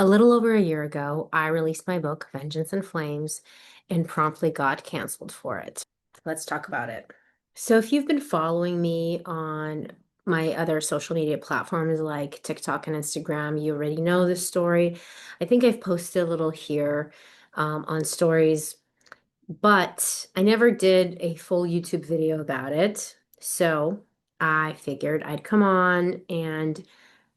A little over a year ago, I released my book, Vengeance in Flames, and promptly got canceled for it. Let's talk about it. So, if you've been following me on my other social media platforms like TikTok and Instagram, you already know this story. I think I've posted a little here on stories, but I never did a full YouTube video about it. So, I figured I'd come on and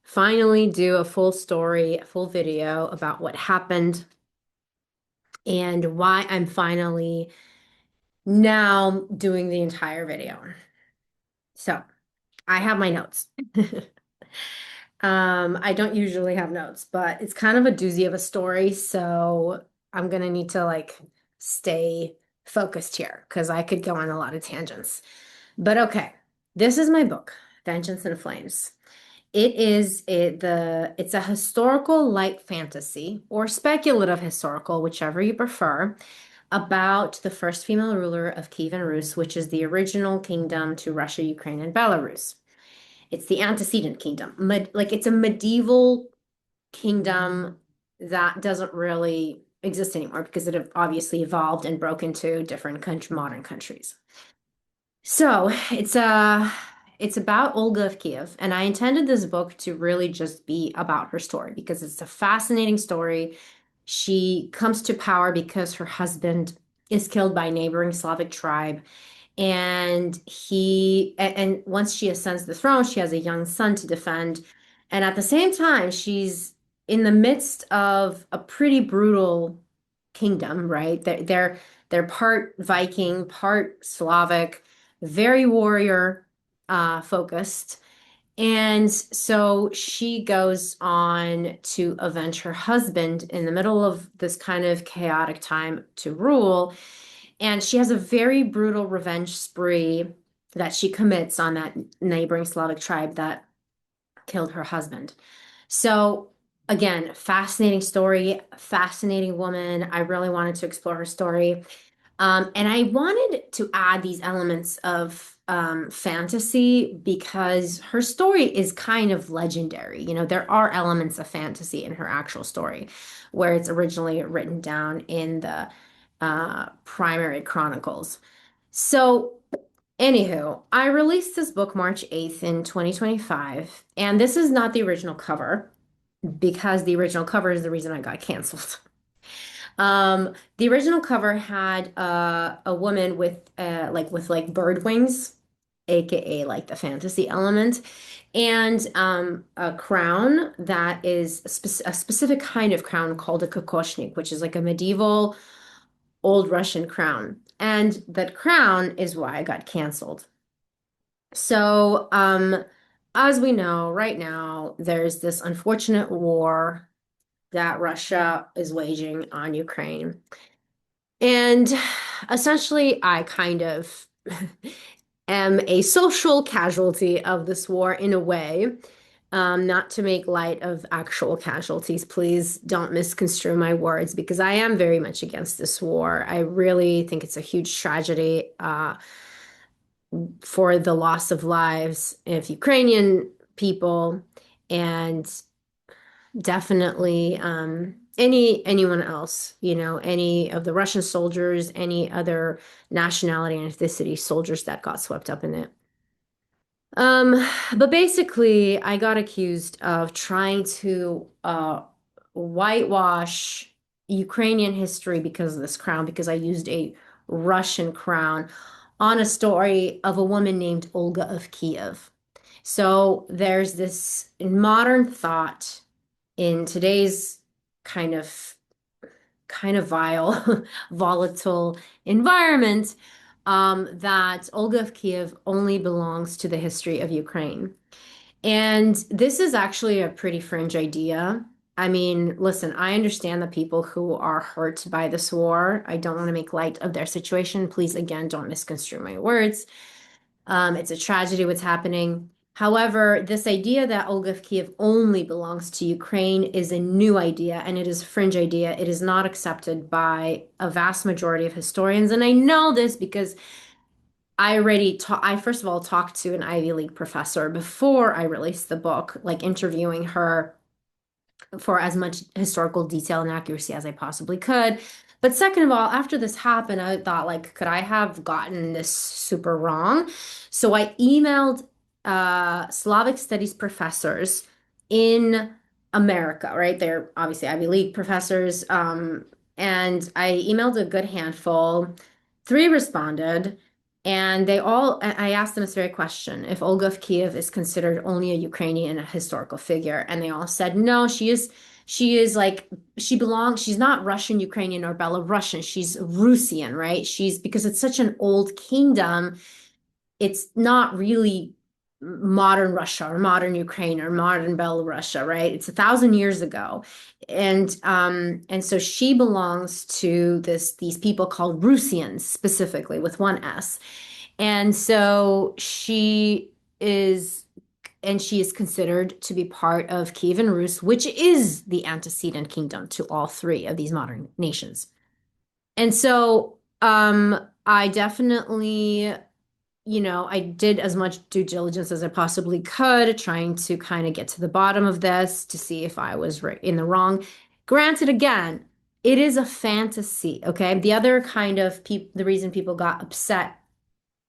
finally do a full story, a full video about what happened and why I'm finally now doing the entire video. So I have my notes. I don't usually have notes, but it's kind of a doozy of a story, so I'm gonna need to like stay focused here because I could go on a lot of tangents. But okay, this is my book, Vengeance in Flames. It's a historical light fantasy or speculative historical, whichever you prefer, about the first female ruler of Kievan Rus, which is the original kingdom to Russia, Ukraine, and Belarus. It's the antecedent kingdom. Like it's a medieval kingdom that doesn't really exist anymore because it have obviously evolved and broke into different modern countries. So it's about Olga of Kiev, and I intended this book to really just be about her story because it's a fascinating story. She comes to power because her husband is killed by a neighboring Slavic tribe, and once she ascends the throne, she has a young son to defend, and at the same time, she's in the midst of a pretty brutal kingdom, right? They're part Viking, part Slavic, very warrior focused. And so she goes on to avenge her husband in the middle of this kind of chaotic time to rule. And she has a very brutal revenge spree that she commits on that neighboring Slavic tribe that killed her husband. So, again, fascinating story, fascinating woman. I really wanted to explore her story. And I wanted to add these elements of fantasy because her story is kind of legendary. You know, there are elements of fantasy in her actual story, where it's originally written down in the primary chronicles. So, anywho, I released this book March 8th in 2025, and this is not the original cover because the original cover is the reason I got canceled. The original cover had a woman with bird wings, aka like the fantasy element, and a crown that is a specific kind of crown called a kokoshnik, which is like a medieval old Russian crown. And that crown is why I got canceled. So, as we know, right now, there's this unfortunate war that Russia is waging on Ukraine. And essentially, I kind of am a social casualty of this war in a way. Not to make light of actual casualties, please don't misconstrue my words because I am very much against this war. I really think it's a huge tragedy for the loss of lives of Ukrainian people and definitely anyone else, you know, any of the Russian soldiers, any other nationality and ethnicity soldiers that got swept up in it. Um, but basically, I got accused of trying to whitewash Ukrainian history because of this crown, because I used a Russian crown on a story of a woman named Olga of Kiev. So there's this modern thought in today's kind of kind of vile, volatile environment, that Olga of Kiev only belongs to the history of Ukraine. And this is actually a pretty fringe idea. I mean, listen, I understand the people who are hurt by this war. I don't want to make light of their situation. Please, again, don't misconstrue my words. It's a tragedy what's happening. However, this idea that Olga of Kiev only belongs to Ukraine is a new idea and it is a fringe idea. It is not accepted by a vast majority of historians. And I know this because I first of all talked to an Ivy League professor before I released the book, like interviewing her for as much historical detail and accuracy as I possibly could. But second of all, after this happened, I thought, like, could I have gotten this super wrong? So I emailed Slavic studies professors in America, right? They're obviously Ivy League professors. And I emailed a good handful. Three responded. And I asked them this very question, if Olga of Kiev is considered only a Ukrainian historical figure. And they all said, no, she is like, she's not Russian, Ukrainian, or Belarusian. She's Russian, right? Because it's such an old kingdom, it's not really modern Russia or modern Ukraine or modern Belarus, right? It's 1,000 years ago. And so she belongs to these people called Rusians, specifically with one S. And so is she is considered to be part of Kievan Rus, which is the antecedent kingdom to all three of these modern nations. And so I definitely, I did as much due diligence as I possibly could, trying to kind of get to the bottom of this to see if I was in the wrong. Granted, again, it is a fantasy, okay? The other kind of the reason people got upset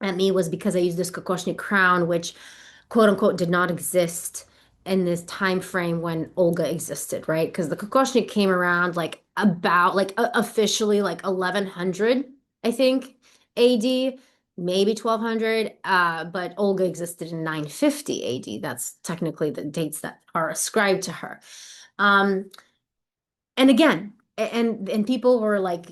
at me was because I used this Kokoshnik crown, which quote unquote did not exist in this time frame when Olga existed, right? Because the Kokoshnik came around like about like officially like 1100, I think, AD, maybe 1200, but Olga existed in 950 AD. That's technically the dates that are ascribed to her. Um, and again, and people were like,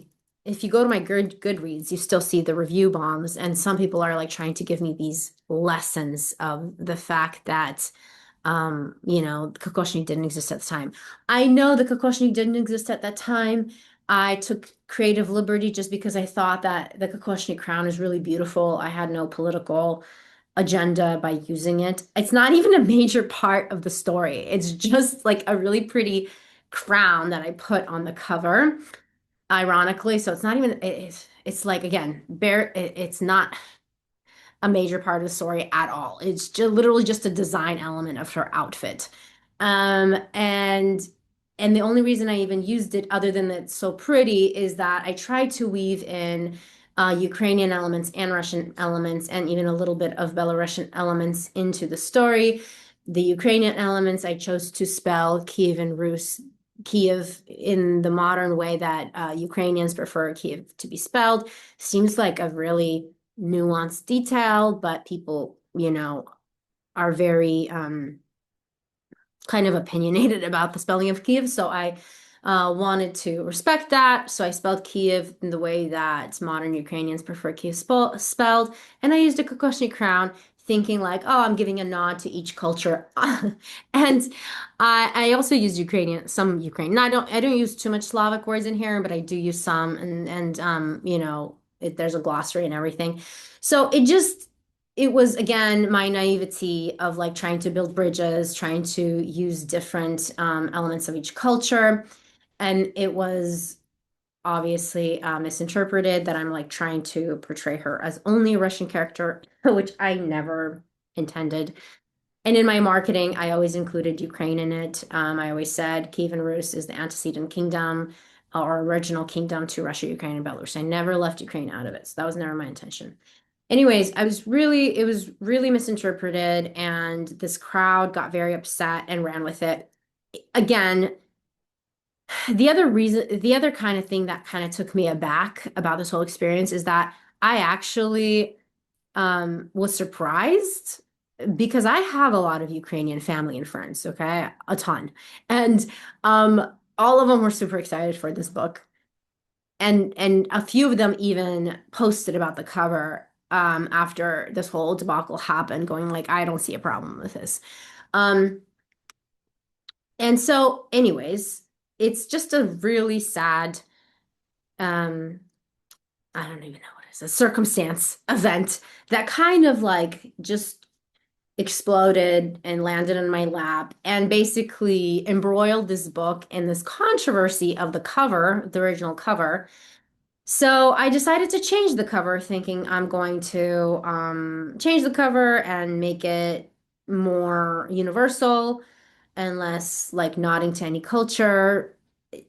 if you go to my Goodreads, you still see the review bombs, and some people are like trying to give me these lessons of the fact that, Kokoshnik didn't exist at the time. I know the Kokoshnik didn't exist at that time. I took creative liberty just because I thought that the Kokoshnik crown is really beautiful. I had no political agenda by using it. It's not even a major part of the story. It's just like a really pretty crown that I put on the cover, ironically. So it's not even, it's like, again, it's not a major part of the story at all. It's just literally just a design element of her outfit. Um, and and the only reason I even used it, other than that it's so pretty, is that I tried to weave in Ukrainian elements and Russian elements, and even a little bit of Belarusian elements into the story. The Ukrainian elements I chose to spell Kiev and Rus, Kiev in the modern way that Ukrainians prefer Kiev to be spelled. Seems like a really nuanced detail, but people, are very kind of opinionated about the spelling of Kiev. So I wanted to respect that. So I spelled Kiev in the way that modern Ukrainians prefer Kiev spelled. And I used a Kokoshnik crown, thinking like, oh, I'm giving a nod to each culture. And I also use some Ukrainian. I don't use too much Slavic words in here, but I do use some, and there's a glossary and everything. So it was again my naivety of like trying to build bridges, trying to use different elements of each culture. And it was obviously misinterpreted that I'm like trying to portray her as only a Russian character, which I never intended. And in my marketing, I always included Ukraine in it. I always said Kievan Rus is the antecedent kingdom or original kingdom to Russia, Ukraine, and Belarus. I never left Ukraine out of it. So that was never my intention. Anyways, it was really misinterpreted, and this crowd got very upset and ran with it. Again, the other kind of thing that kind of took me aback about this whole experience is that I actually was surprised because I have a lot of Ukrainian family and friends, okay? A ton. And all of them were super excited for this book. And a few of them even posted about the cover after this whole debacle happened, going like, I don't see a problem with this. Um, and so, anyways, it's just a really sad, um, I don't even know what it is, a circumstance event that kind of like just exploded and landed in my lap and basically embroiled this book in this controversy of the cover, the original cover. So I decided to change the cover, thinking I'm going to change the cover and make it more universal. unless like nodding to any culture,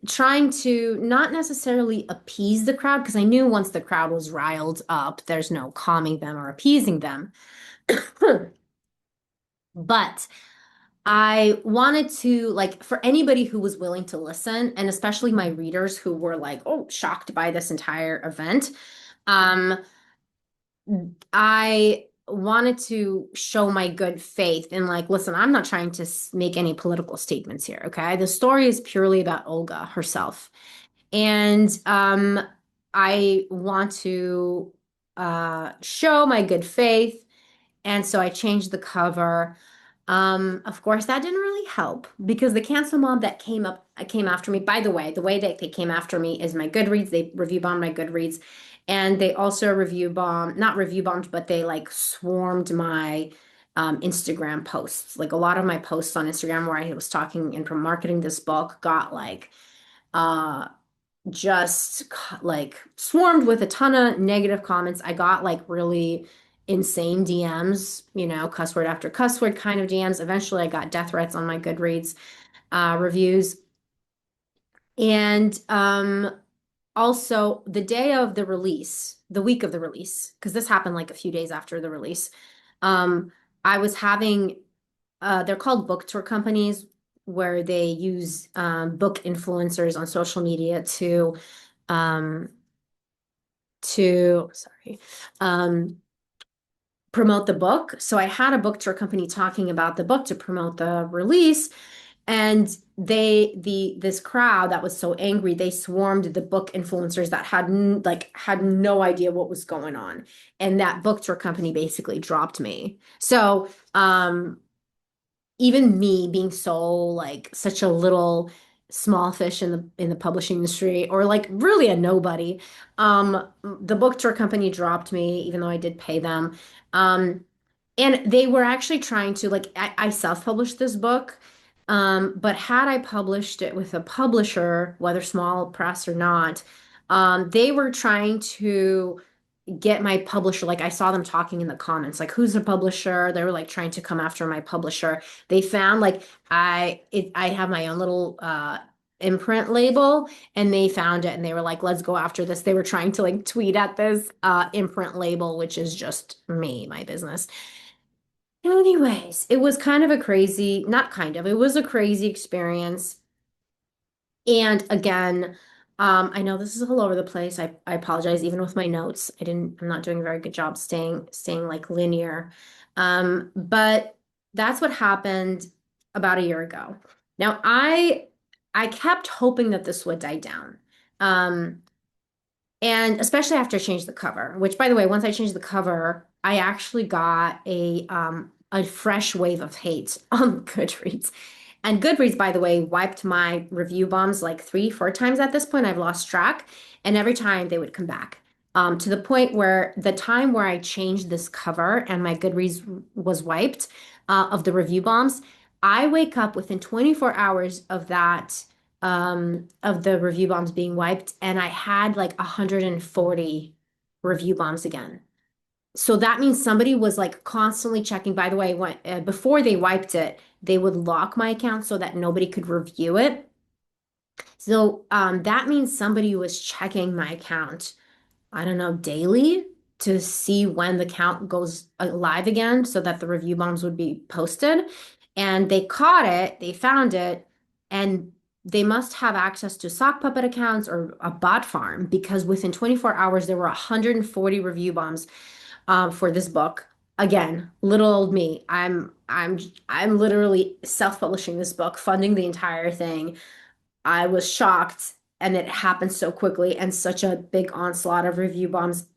trying to not necessarily appease the crowd, because I knew once the crowd was riled up, there's no calming them or appeasing them. But I wanted to, like, for anybody who was willing to listen, and especially my readers who were like, oh, shocked by this entire event, um, I wanted to show my good faith and, like, listen, I'm not trying to make any political statements here, okay? The story is purely about Olga herself. And I want to show my good faith. And so I changed the cover. Of course, that didn't really help because the cancel mob that came after me. By the way that they came after me is my Goodreads. They review bombed my Goodreads, and they also not review bombed, but they like swarmed my Instagram posts. Like a lot of my posts on Instagram where I was talking and marketing this book got like uh just like swarmed with a ton of negative comments. I got like really insane DMs, cuss word after cuss word kind of DMs. Eventually, I got death threats on my Goodreads reviews. And also, the day of the release, the week of the release, because this happened like a few days after the release, um, I was having, they're called book tour companies where they use book influencers on social media um, sorry, um, promote the book. So I had a book tour company talking about the book to promote the release. And this crowd that was so angry, they swarmed the book influencers that had no idea what was going on. And that book tour company basically dropped me. So, even me being so like such a little small fish in the publishing industry or like really a nobody, the book tour company dropped me even though I did pay them. um and they were actually trying to like I self-published this book, but had I published it with a publisher, whether small press or not, they were trying to get my publisher. Like I saw them talking in the comments, like who's the publisher? They were like trying to come after my publisher. They found like I have my own little imprint label, and they found it and they were like, let's go after this. They were trying to like tweet at this imprint label, which is just me, my business. Anyways, it was kind of a crazy, not kind of, it was a crazy experience. And again, I know this is all over the place. I apologize, even with my notes. I'm not doing a very good job staying like linear. But that's what happened about a year ago. Now I kept hoping that this would die down. Um, and especially after I changed the cover, which by the way, once I changed the cover, I actually got a fresh wave of hate on Goodreads. And Goodreads, by the way, wiped my review bombs like 3, 4 times at this point. I've lost track. And every time they would come back. To the point where the time where I changed this cover and my Goodreads was wiped of the review bombs, I wake up within 24 hours of that of the review bombs being wiped, and I had like 140 review bombs again. So that means somebody was like constantly checking. By the way, before they wiped it, they would lock my account so that nobody could review it. So that means somebody was checking my account, I don't know, daily to see when the count goes live again so that the review bombs would be posted. And they caught it, they found it, and they must have access to sock puppet accounts or a bot farm because within 24 hours there were 140 review bombs for this book. Again, little old me. I'm literally self-publishing this book, funding the entire thing. I was shocked, and it happened so quickly and such a big onslaught of review bombs.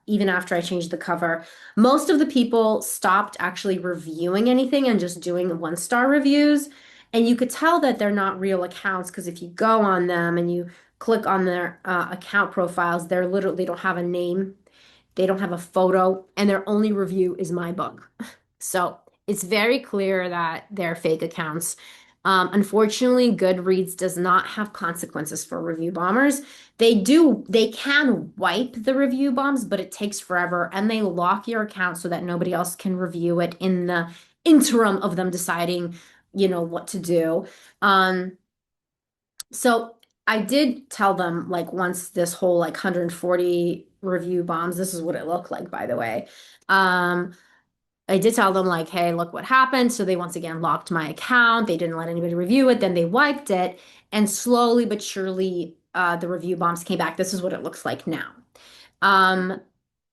Even after I changed the cover, most of the people stopped actually reviewing anything and just doing 1-star reviews. And you could tell that they're not real accounts because if you go on them and you click on their account profiles, they don't have a name, they don't have a photo, and their only review is my book. So it's very clear that they're fake accounts. Unfortunately, Goodreads does not have consequences for review bombers. They can wipe the review bombs, but it takes forever, and they lock your account so that nobody else can review it in the interim of them deciding what to do. Um, so I did tell them like once this whole like 140 review bombs, this is what it looked like, by the way. Um, I did tell them like, hey, look what happened. So they once again locked my account. They didn't let anybody review it. Then they wiped it, and slowly but surely, the review bombs came back. This is what it looks like now. Um,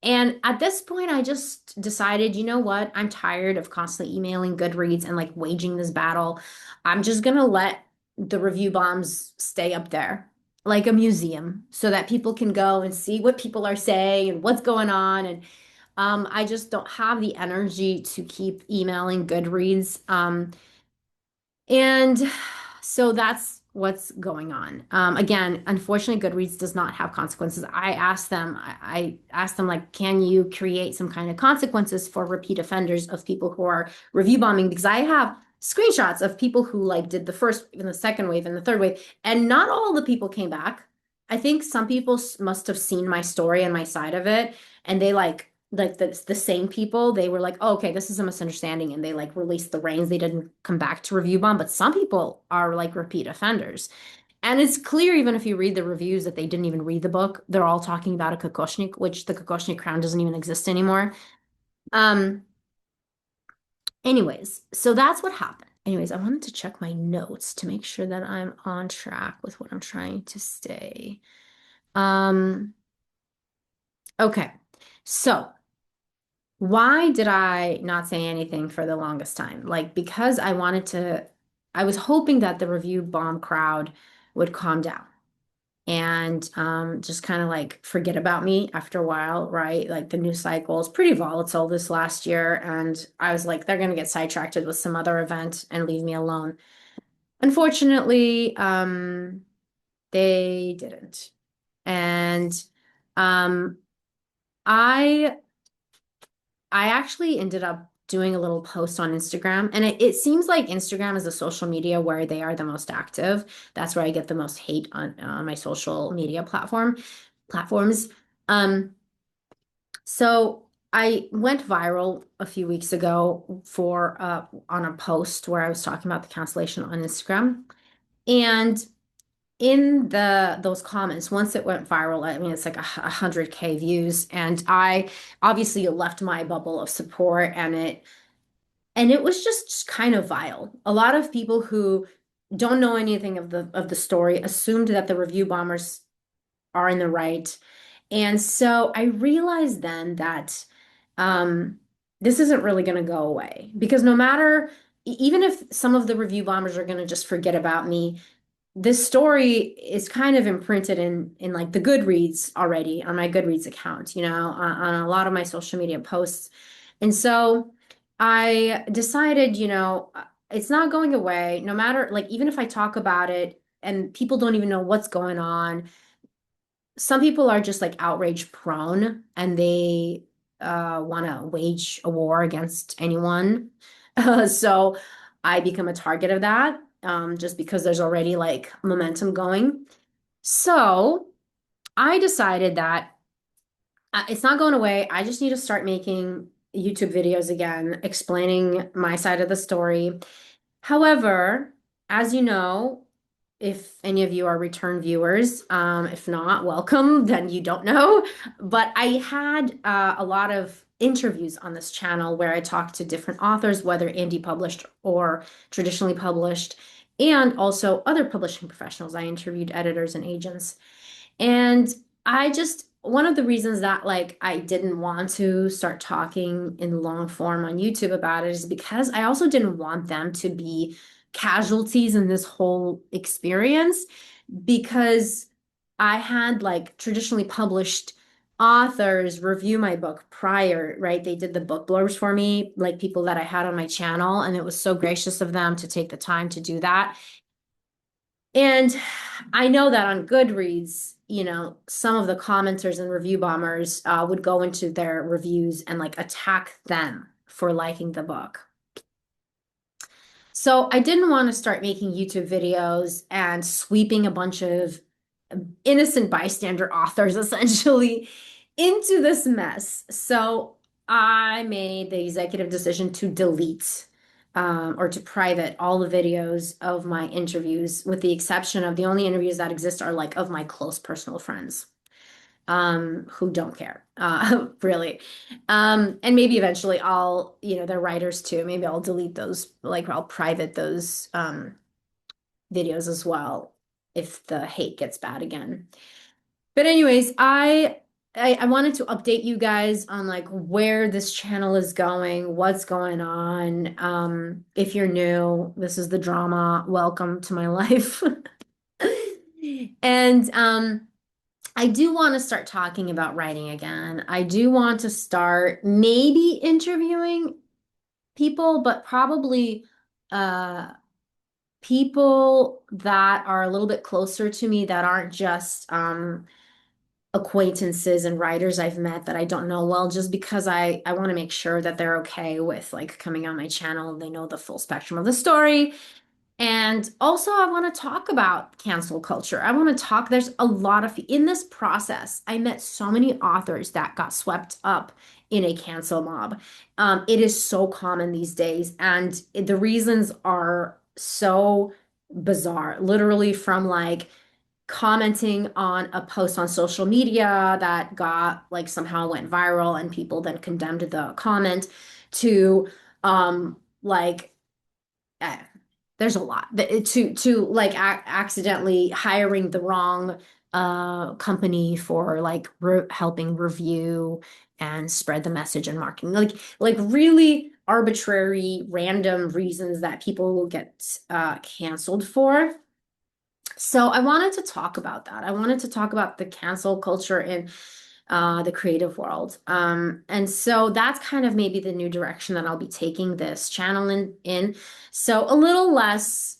and at this point, I just decided, you know what? I'm tired of constantly emailing Goodreads and like waging this battle. I'm just gonna let the review bombs stay up there like a museum so that people can go and see what people are saying and what's going on. And I just don't have the energy to keep emailing Goodreads. And so that's what's going on. Again, unfortunately, Goodreads does not have consequences. I asked them like, can you create some kind of consequences for repeat offenders of people who are review bombing? Because I have screenshots of people who like did the first and the second wave and the third wave, and not all the people came back. I think some people must have seen my story and my side of it, and they like the same people, they were like, oh, okay, this is a misunderstanding, and they like released the reins. They didn't come back to review bomb, but some people are like repeat offenders. And it's clear, even if you read the reviews, that they didn't even read the book. They're all talking about a kokoshnik, which the kokoshnik crown doesn't even exist anymore. Um, anyways, so that's what happened. Anyways, I wanted to check my notes to make sure that I'm on track with what I'm trying to say. Um, okay. So why did I not say anything for the longest time? Like, because I was hoping that the review bomb crowd would calm down and just kind of like forget about me after a while, right? Like, the news cycle is pretty volatile this last year. And I was like, they're going to get sidetracked with some other event and leave me alone. Unfortunately, they didn't. And um, I I actually ended up doing a little post on Instagram, and it seems like Instagram is the social media where they are the most active. That's where I get the most hate on my social media platforms. Um, so I went viral a few weeks ago for on a post where I was talking about the cancellation on Instagram. And in the those comments, once it went viral, I mean, it's like 100K views, and I obviously left my bubble of support, and it was just kind of vile. A lot of people who don't know anything of the story assumed that the review bombers are in the right. And so I realized then that um, this isn't really going to go away, because no matter, even if some of the review bombers are going to just forget about me, this story is kind of imprinted in like the Goodreads already on my Goodreads account, on a lot of my social media posts. And so I decided, it's not going away, no matter, like, even if I talk about it and people don't even know what's going on. Some people are just like outrage prone, and they want to wage a war against anyone. So I become a target of that, just because there's already like momentum going. So I decided that it's not going away. I just need to start making YouTube videos again, explaining my side of the story. However, as you know, if any of you are return viewers, if not, welcome, then you don't know. But I had a lot of interviews on this channel where I talked to different authors, whether indie published or traditionally published, and also other publishing professionals. I interviewed editors and agents. And one of the reasons that like I didn't want to start talking in long form on YouTube about it is because I also didn't want them to be casualties in this whole experience, because I had like traditionally published authors review my book prior, right? They did the book blurbs for me, like people that I had on my channel, and it was so gracious of them to take the time to do that. And I know that on Goodreads, some of the commenters and review bombers would go into their reviews and like attack them for liking the book. So I didn't want to start making YouTube videos and sweeping a bunch of innocent bystander authors essentially into this mess. So I made the executive decision to delete or to private all the videos of my interviews, with the exception of the only interviews that exist are like of my close personal friends, who don't care, really. And maybe eventually I'll, they're writers too. Maybe I'll delete those, like I'll private those videos as well if the hate gets bad again. But anyways, I wanted to update you guys on like where this channel is going, what's going on. If you're new, this is the drama. Welcome to my life. And I do want to start talking about writing again. I do want to start maybe interviewing people, but probably uh people that are a little bit closer to me that aren't just acquaintances and writers I've met that I don't know well, just because I want to make sure that they're okay with like coming on my channel. They know the full spectrum of the story. And also, I want to talk about cancel culture. I want to talk, there's a lot of, in this process, I met so many authors that got swept up in a cancel mob. It is so common these days, and the reasons are so bizarre, literally from like commenting on a post on social media that got like somehow went viral and people then condemned the comment to like eh, there's a lot to like accidentally hiring the wrong company for like helping review and spread the message and marketing, like really arbitrary random reasons that people will get canceled for. So I wanted to talk about that. I wanted to talk about the cancel culture in the creative world. And so that's kind of maybe the new direction that I'll be taking this channel in. So a little less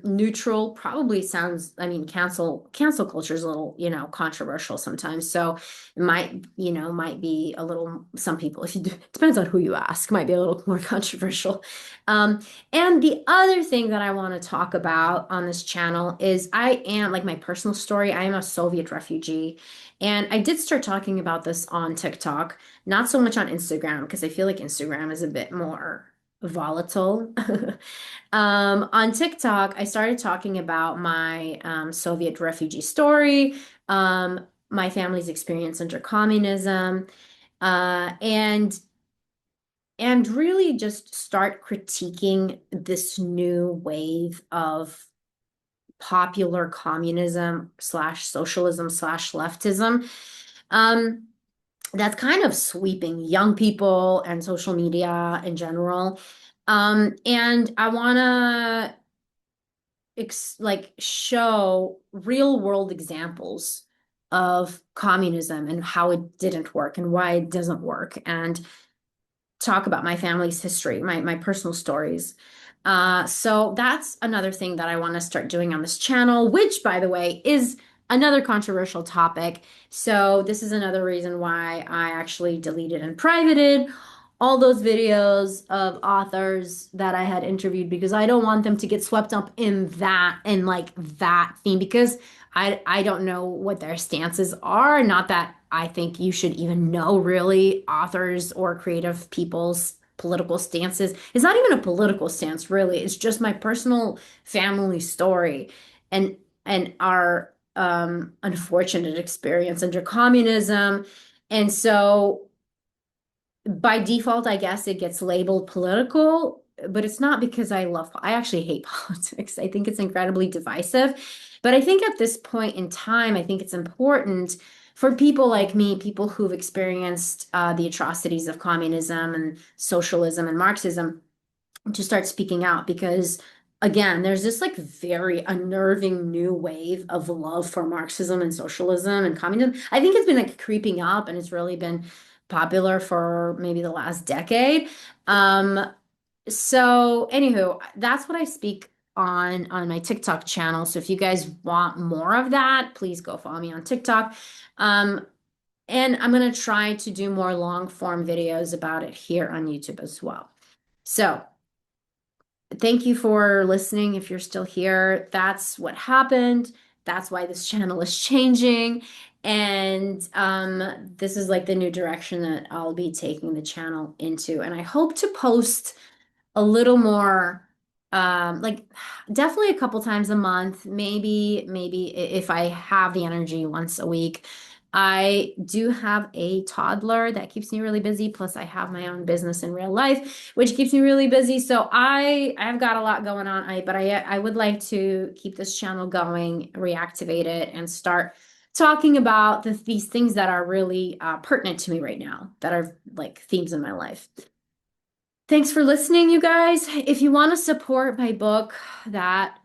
neutral, probably sounds, I mean, cancel culture is a little, controversial sometimes. So it might be a little, some people, if you do, depends on who you ask, might be a little more controversial. Um, and the other thing that I want to talk about on this channel is I am, like my personal story, I am a Soviet refugee. And I did start talking about this on TikTok, not so much on Instagram, because I feel like Instagram is a bit more volatile. On TikTok, I started talking about my Soviet refugee story, my family's experience under communism, and really just start critiquing this new wave of popular communism slash socialism slash leftism. Um, that's kind of sweeping young people and social media in general. And I want to like show real world examples of communism and how it didn't work and why it doesn't work, and talk about my family's history, my personal stories. So that's another thing that I want to start doing on this channel, which, by the way, is another controversial topic. So this is another reason why I actually deleted and privated all those videos of authors that I had interviewed, because I don't want them to get swept up in that and like that theme, because I don't know what their stances are. Not that I think you should even know really authors or creative people's political stances. It's not even a political stance, really. It's just my personal family story and our unfortunate experience under communism. And so by default, I guess it gets labeled political, but it's not, because I actually hate politics. I think it's incredibly divisive. But I think at this point in time, I think it's important for people like me, people who've experienced the atrocities of communism and socialism and Marxism, to start speaking out, because again, there's this like very unnerving new wave of love for Marxism and socialism and communism. I think it's been like creeping up, and it's really been popular for maybe the last decade. So anywho, that's what I speak on my TikTok channel. So if you guys want more of that, please go follow me on TikTok. Um, and I'm gonna try to do more long form videos about it here on YouTube as well. So thank you for listening. If you're still here, that's what happened. That's why this channel is changing. And this is like the new direction that I'll be taking the channel into. And I hope to post a little more like definitely a couple times a month, if I have the energy once a week. I do have a toddler that keeps me really busy, plus I have my own business in real life, which keeps me really busy. So I've got a lot going on. I would like to keep this channel going, reactivate it, and start talking about these things that are really pertinent to me right now, that are like themes in my life. Thanks for listening, you guys. If you want to support my book that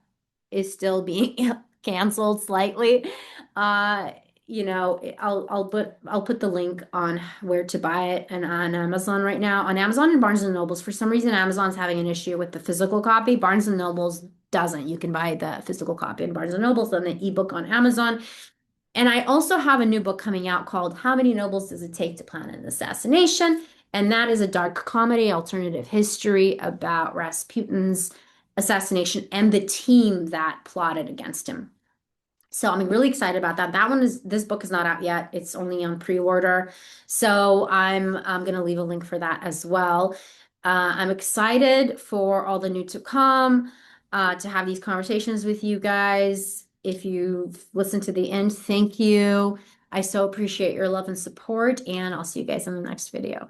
is still being canceled slightly, uh, I'll put the link on where to buy it and on Amazon right now. On Amazon and Barnes and Nobles. For some reason, Amazon's having an issue with the physical copy. Barnes and Nobles doesn't. You can buy the physical copy in Barnes and Nobles, then the ebook on Amazon. And I also have a new book coming out called How Many Nobles Does It Take to Plan an Assassination? And that is a dark comedy, alternative history about Rasputin's assassination and the team that plotted against him. So I'm really excited about that. This book is not out yet. It's only on pre-order. So I'm going to leave a link for that as well. I'm excited for all the new to come, to have these conversations with you guys. If you've listened to the end, thank you. I so appreciate your love and support, and I'll see you guys in the next video.